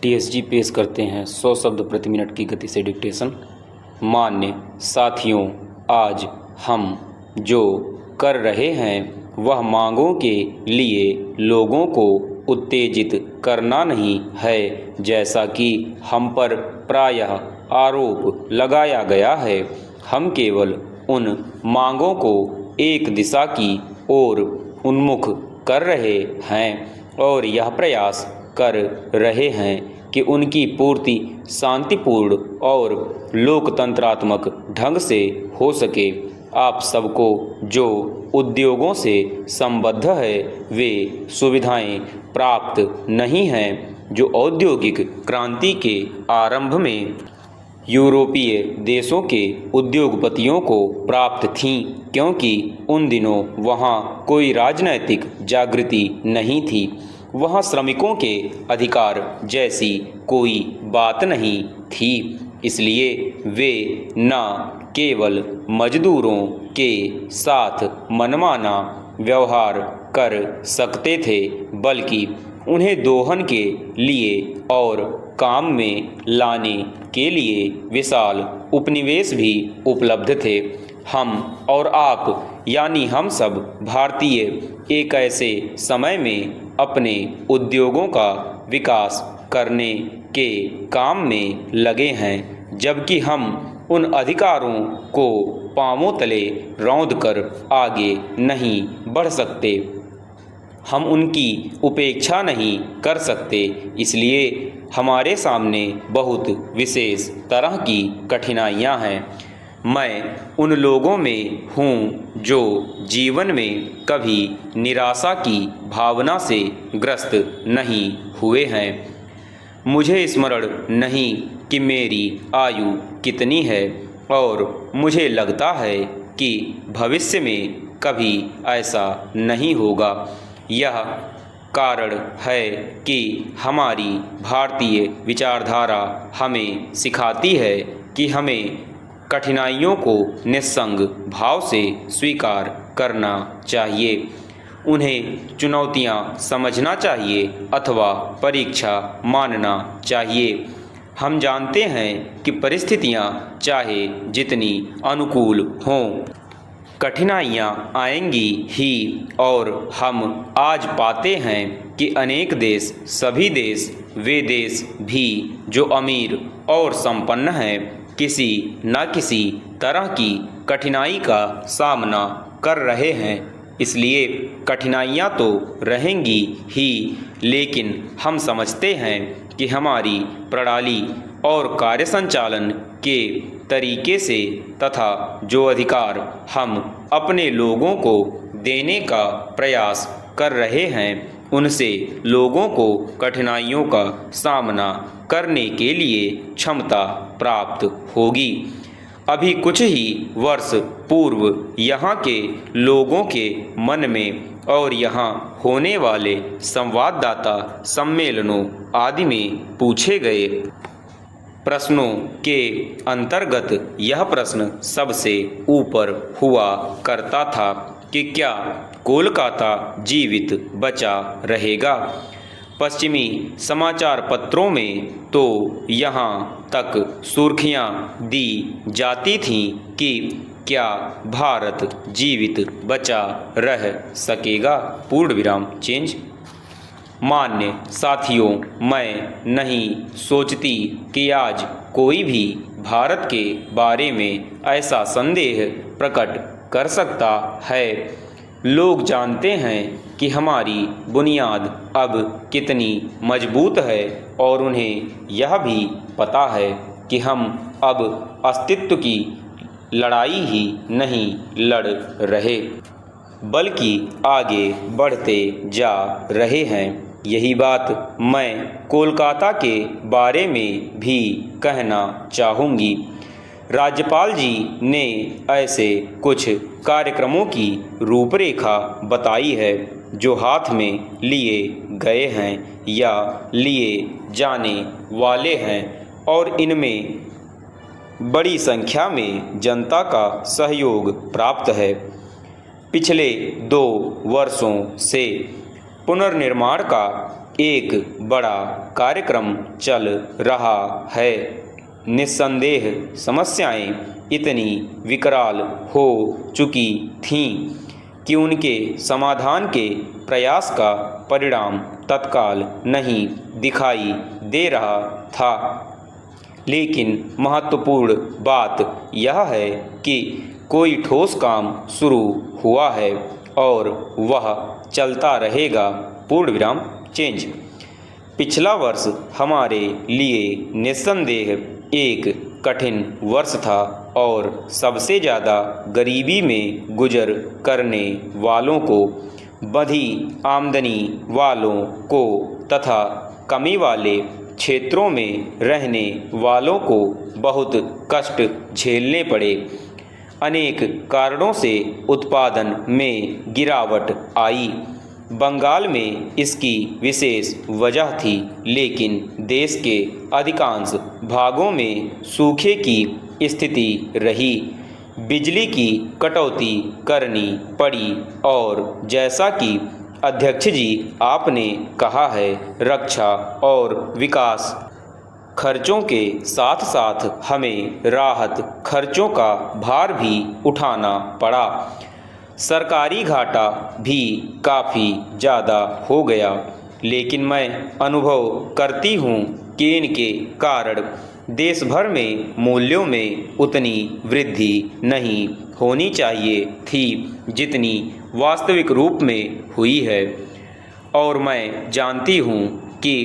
TSG पेश करते हैं 100 शब्द प्रति मिनट की गति से डिक्टेशन। मान्य साथियों, आज हम जो कर रहे हैं वह मांगों के लिए लोगों को उत्तेजित करना नहीं है, जैसा कि हम पर प्रायः आरोप लगाया गया है। हम केवल उन मांगों को एक दिशा की ओर उन्मुख कर रहे हैं और यह प्रयास कर रहे हैं कि उनकी पूर्ति शांतिपूर्ण और लोकतंत्रात्मक ढंग से हो सके। आप सबको जो उद्योगों से संबद्ध है वे सुविधाएं प्राप्त नहीं हैं जो औद्योगिक क्रांति के आरंभ में यूरोपीय देशों के उद्योगपतियों को प्राप्त थीं, क्योंकि उन दिनों वहाँ कोई राजनैतिक जागृति नहीं थी। वहाँ श्रमिकों के अधिकार जैसी कोई बात नहीं थी, इसलिए वे न केवल मजदूरों के साथ मनमाना व्यवहार कर सकते थे, बल्कि उन्हें दोहन के लिए और काम में लाने के लिए विशाल उपनिवेश भी उपलब्ध थे। हम और आप यानी हम सब भारतीय एक ऐसे समय में अपने उद्योगों का विकास करने के काम में लगे हैं, जबकि हम उन अधिकारों को पांवों तले रौंद कर आगे नहीं बढ़ सकते। हम उनकी उपेक्षा नहीं कर सकते, इसलिए हमारे सामने बहुत विशेष तरह की कठिनाइयां हैं। मैं उन लोगों में हूँ जो जीवन में कभी निराशा की भावना से ग्रस्त नहीं हुए हैं। मुझे स्मरण नहीं कि मेरी आयु कितनी है और मुझे लगता है कि भविष्य में कभी ऐसा नहीं होगा। यह कारण है कि हमारी भारतीय विचारधारा हमें सिखाती है कि हमें कठिनाइयों को निस्संग भाव से स्वीकार करना चाहिए, उन्हें चुनौतियां समझना चाहिए अथवा परीक्षा मानना चाहिए। हम जानते हैं कि परिस्थितियां चाहे जितनी अनुकूल हों, कठिनाइयां आएंगी ही, और हम आज पाते हैं कि अनेक देश, सभी देश, वे देश भी जो अमीर और संपन्न हैं, किसी न किसी तरह की कठिनाई का सामना कर रहे हैं। इसलिए कठिनाइयां तो रहेंगी ही, लेकिन हम समझते हैं कि हमारी प्रणाली और कार्य संचालन के तरीके से तथा जो अधिकार हम अपने लोगों को देने का प्रयास कर रहे हैं, उनसे लोगों को कठिनाइयों का सामना करने के लिए क्षमता प्राप्त होगी। अभी कुछ ही वर्ष पूर्व यहाँ के लोगों के मन में और यहाँ होने वाले संवाददाता सम्मेलनों आदि में पूछे गए प्रश्नों के अंतर्गत यह प्रश्न सबसे ऊपर हुआ करता था कि क्या कोलकाता जीवित बचा रहेगा। पश्चिमी समाचार पत्रों में तो यहाँ तक सुर्खियाँ दी जाती थीं कि क्या भारत जीवित बचा रह सकेगा, पूर्ण विराम चेंज। मान्य साथियों, मैं नहीं सोचती कि आज कोई भी भारत के बारे में ऐसा संदेह प्रकट कर सकता है। लोग जानते हैं कि हमारी बुनियाद अब कितनी मजबूत है और उन्हें यह भी पता है कि हम अब अस्तित्व की लड़ाई ही नहीं लड़ रहे, बल्कि आगे बढ़ते जा रहे हैं। यही बात मैं कोलकाता के बारे में भी कहना चाहूँगी। राज्यपाल जी ने ऐसे कुछ कार्यक्रमों की रूपरेखा बताई है जो हाथ में लिए गए हैं या लिए जाने वाले हैं, और इनमें बड़ी संख्या में जनता का सहयोग प्राप्त है। पिछले 2 वर्षों से पुनर्निर्माण का एक बड़ा कार्यक्रम चल रहा है। निस्संदेह समस्याएं इतनी विकराल हो चुकी थीं कि उनके समाधान के प्रयास का परिणाम तत्काल नहीं दिखाई दे रहा था। लेकिन महत्वपूर्ण बात यह है कि कोई ठोस काम शुरू हुआ है और वह चलता रहेगा। पूर्ण विराम चेंज। पिछला वर्ष हमारे लिए निस्संदेह एक कठिन वर्ष था और सबसे ज़्यादा गरीबी में गुजर करने वालों को, बधी आमदनी वालों को तथा कमी वाले क्षेत्रों में रहने वालों को बहुत कष्ट झेलने पड़े। अनेक कारणों से उत्पादन में गिरावट आई। बंगाल में इसकी विशेष वजह थी, लेकिन देश के अधिकांश भागों में सूखे की स्थिति रही। बिजली की कटौती करनी पड़ी और जैसा कि अध्यक्ष जी आपने कहा है, रक्षा और विकास खर्चों के साथ साथ हमें राहत खर्चों का भार भी उठाना पड़ा। सरकारी घाटा भी काफ़ी ज़्यादा हो गया, लेकिन मैं अनुभव करती हूँ कि इनके कारण देश भर में मूल्यों में उतनी वृद्धि नहीं होनी चाहिए थी जितनी वास्तविक रूप में हुई है। और मैं जानती हूँ कि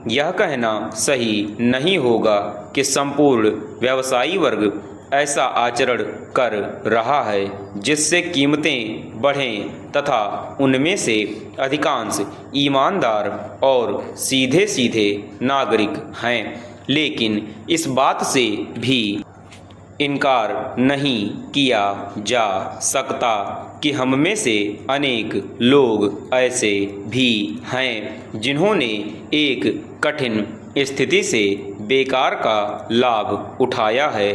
यह कहना सही नहीं होगा कि संपूर्ण व्यवसायी वर्ग ऐसा आचरण कर रहा है जिससे कीमतें बढ़ें तथा उनमें से अधिकांश ईमानदार और सीधे सीधे नागरिक हैं। लेकिन इस बात से भी इनकार नहीं किया जा सकता कि हम में से अनेक लोग ऐसे भी हैं जिन्होंने एक कठिन स्थिति से बेकार का लाभ उठाया है।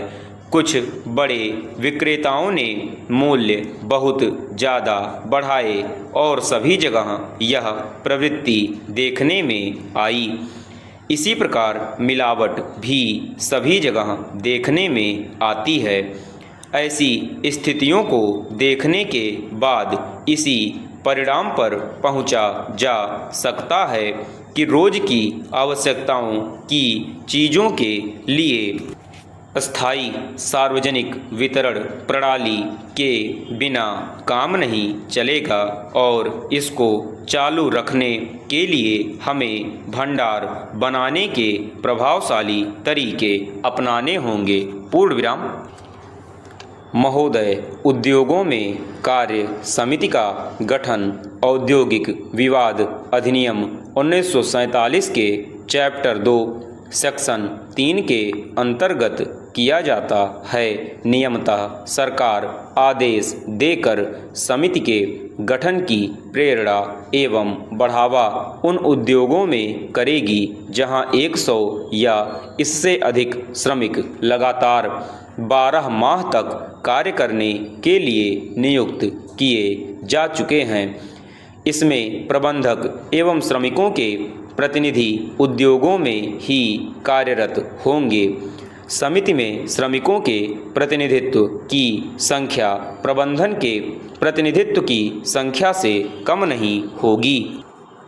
कुछ बड़े विक्रेताओं ने मूल्य बहुत ज़्यादा बढ़ाए और सभी जगह यह प्रवृत्ति देखने में आई। इसी प्रकार मिलावट भी सभी जगह देखने में आती है। ऐसी स्थितियों को देखने के बाद इसी परिणाम पर पहुंचा जा सकता है कि रोज़ की आवश्यकताओं की चीज़ों के लिए स्थायी सार्वजनिक वितरण प्रणाली के बिना काम नहीं चलेगा और इसको चालू रखने के लिए हमें भंडार बनाने के प्रभावशाली तरीके अपनाने होंगे। पूर्ण विराम। महोदय, उद्योगों में कार्य समिति का गठन औद्योगिक विवाद अधिनियम 1947 के चैप्टर 2 सेक्शन 3 के अंतर्गत किया जाता है। नियमतः सरकार आदेश देकर समिति के गठन की प्रेरणा एवं बढ़ावा उन उद्योगों में करेगी जहां 100 या इससे अधिक श्रमिक लगातार 12 माह तक कार्य करने के लिए नियुक्त किए जा चुके हैं। इसमें प्रबंधक एवं श्रमिकों के प्रतिनिधि उद्योगों में ही कार्यरत होंगे। समिति में श्रमिकों के प्रतिनिधित्व की संख्या प्रबंधन के प्रतिनिधित्व की संख्या से कम नहीं होगी।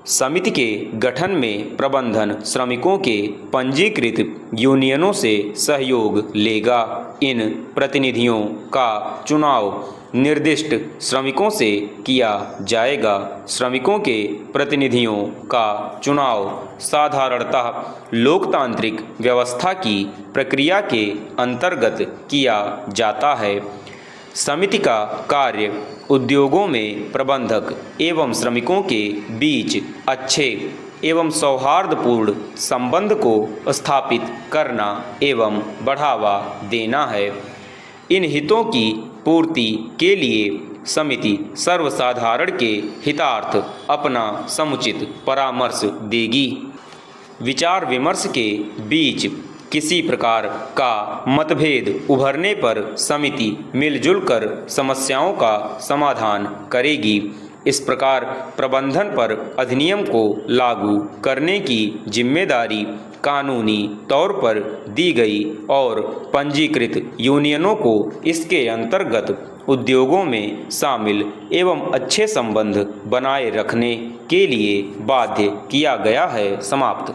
समिति के गठन में प्रबंधन श्रमिकों के पंजीकृत यूनियनों से सहयोग लेगा। इन प्रतिनिधियों का चुनाव निर्दिष्ट श्रमिकों से किया जाएगा। श्रमिकों के प्रतिनिधियों का चुनाव साधारणतः लोकतांत्रिक व्यवस्था की प्रक्रिया के अंतर्गत किया जाता है। समिति का कार्य उद्योगों में प्रबंधक एवं श्रमिकों के बीच अच्छे एवं सौहार्दपूर्ण संबंध को स्थापित करना एवं बढ़ावा देना है। इन हितों की पूर्ति के लिए समिति सर्वसाधारण के हितार्थ अपना समुचित परामर्श देगी। विचार विमर्श के बीच किसी प्रकार का मतभेद उभरने पर समिति मिलजुल कर समस्याओं का समाधान करेगी। इस प्रकार प्रबंधन पर अधिनियम को लागू करने की जिम्मेदारी कानूनी तौर पर दी गई और पंजीकृत यूनियनों को इसके अंतर्गत उद्योगों में शामिल एवं अच्छे संबंध बनाए रखने के लिए बाध्य किया गया है। समाप्त।